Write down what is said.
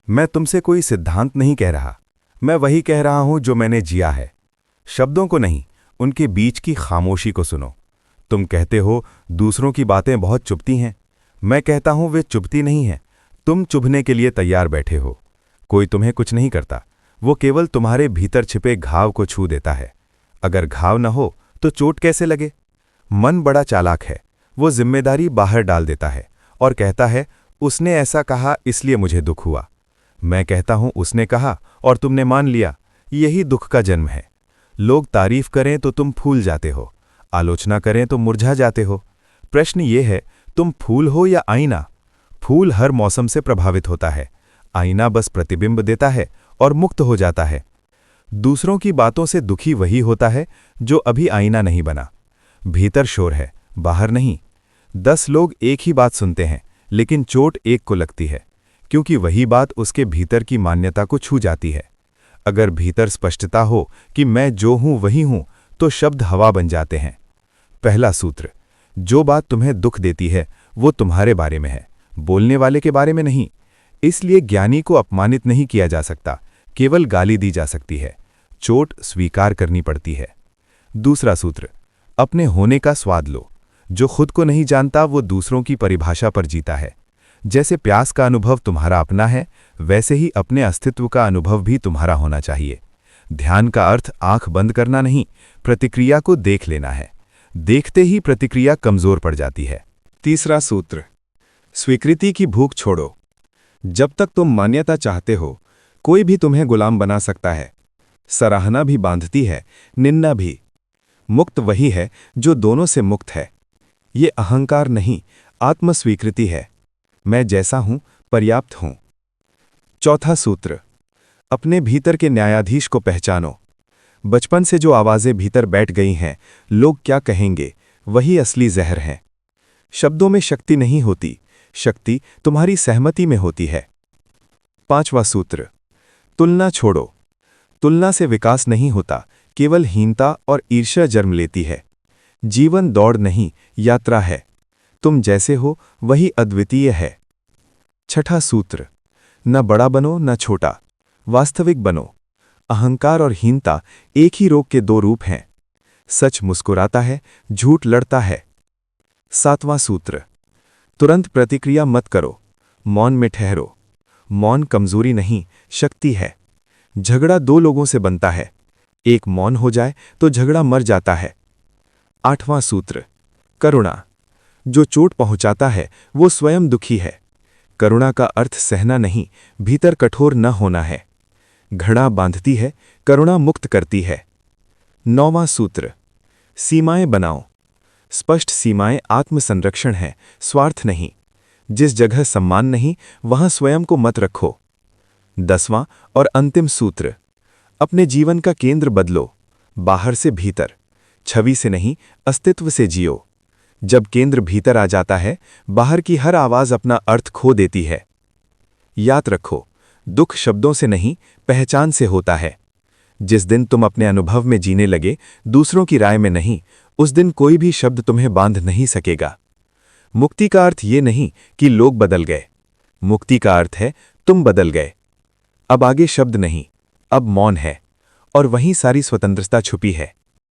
मैं तुमसे कोई सिद्धांत नहीं कह रहा। मैं वही कह रहा हूं जो मैंने जिया है। शब्दों को नहीं, उनके बीच की खामोशी को सुनो। तुम कहते हो दूसरों की बातें बहुत चुभती हैं। मैं कहता हूं वे चुभती नहीं हैं। तुम चुभने के लिए तैयार बैठे हो। कोई तुम्हें कुछ नहीं करता, वो केवल तुम्हारे भीतर छिपे घाव को छू देता है। अगर घाव न हो तो चोट कैसे लगे? मन बड़ा चालाक है। वो जिम्मेदारी बाहर डाल देता है और कहता है उसने ऐसा कहा इसलिए मुझे दुख हुआ। मैं कहता हूं उसने कहा और तुमने मान लिया। यही दुख का जन्म है। लोग तारीफ करें तो तुम फूल जाते हो, आलोचना करें तो मुरझा जाते हो। प्रश्न ये है, तुम फूल हो या आईना? फूल हर मौसम से प्रभावित होता है, आईना बस प्रतिबिंब देता है और मुक्त हो जाता है। दूसरों की बातों से दुखी वही होता है जो अभी आईना नहीं बना। भीतर शोर है, बाहर नहीं। 10 लोग एक ही बात सुनते हैं, लेकिन चोट एक को लगती है, क्योंकि वही बात उसके भीतर की मान्यता को छू जाती है। अगर भीतर स्पष्टता हो कि मैं जो हूं वही हूं, तो शब्द हवा बन जाते हैं। पहला सूत्र, जो बात तुम्हें दुख देती है वो तुम्हारे बारे में है, बोलने वाले के बारे में नहीं। इसलिए ज्ञानी को अपमानित नहीं किया जा सकता, केवल गाली दी जा सकती है। चोट स्वीकार करनी पड़ती है। दूसरा सूत्र, अपने होने का स्वाद लो। जो खुद को नहीं जानता वो दूसरों की परिभाषा पर जीता है। जैसे प्यास का अनुभव तुम्हारा अपना है, वैसे ही अपने अस्तित्व का अनुभव भी तुम्हारा होना चाहिए। ध्यान का अर्थ आंख बंद करना नहीं, प्रतिक्रिया को देख लेना है। देखते ही प्रतिक्रिया कमजोर पड़ जाती है। तीसरा सूत्र, स्वीकृति की भूख छोड़ो। जब तक तुम मान्यता चाहते हो, कोई भी तुम्हें गुलाम बना सकता है। सराहना भी बांधती है, निंदा भी। मुक्त वही है जो दोनों से मुक्त है। ये अहंकार नहीं, आत्मस्वीकृति है। मैं जैसा हूं पर्याप्त हूं। चौथा सूत्र, अपने भीतर के न्यायाधीश को पहचानो। बचपन से जो आवाजें भीतर बैठ गई हैं, लोग क्या कहेंगे, वही असली जहर हैं। शब्दों में शक्ति नहीं होती, शक्ति तुम्हारी सहमति में होती है। पांचवा सूत्र, तुलना छोड़ो। तुलना से विकास नहीं होता, केवल हीनता और ईर्ष्या जन्म लेती है। जीवन दौड़ नहीं, यात्रा है। तुम जैसे हो वही अद्वितीय है। छठा सूत्र, न बड़ा बनो न छोटा, वास्तविक बनो। अहंकार और हीनता एक ही रोग के दो रूप हैं। सच मुस्कुराता है, झूठ लड़ता है। सातवां सूत्र, तुरंत प्रतिक्रिया मत करो, मौन में ठहरो। मौन कमजोरी नहीं, शक्ति है। झगड़ा दो लोगों से बनता है, एक मौन हो जाए तो झगड़ा मर जाता है। आठवां सूत्र, करुणा। जो चोट पहुंचाता है वो स्वयं दुखी है। करुणा का अर्थ सहना नहीं, भीतर कठोर न होना है। घड़ा बांधती है, करुणा मुक्त करती है। नौवां सूत्र, सीमाएं बनाओ। स्पष्ट सीमाएं आत्मसंरक्षण है, स्वार्थ नहीं। जिस जगह सम्मान नहीं, वहां स्वयं को मत रखो। 10वां और अंतिम सूत्र, अपने जीवन का केंद्र बदलो। बाहर से भीतर, छवि से नहीं, अस्तित्व से जियो। जब केंद्र भीतर आ जाता है, बाहर की हर आवाज अपना अर्थ खो देती है। याद रखो, दुख शब्दों से नहीं, पहचान से होता है। जिस दिन तुम अपने अनुभव में जीने लगे, दूसरों की राय में नहीं, उस दिन कोई भी शब्द तुम्हें बांध नहीं सकेगा। मुक्ति का अर्थ ये नहीं कि लोग बदल गए। मुक्ति का अर्थ है तुम बदल गए। अब आगे शब्द नहीं, अब मौन है, और वहीं सारी स्वतंत्रता छुपी है।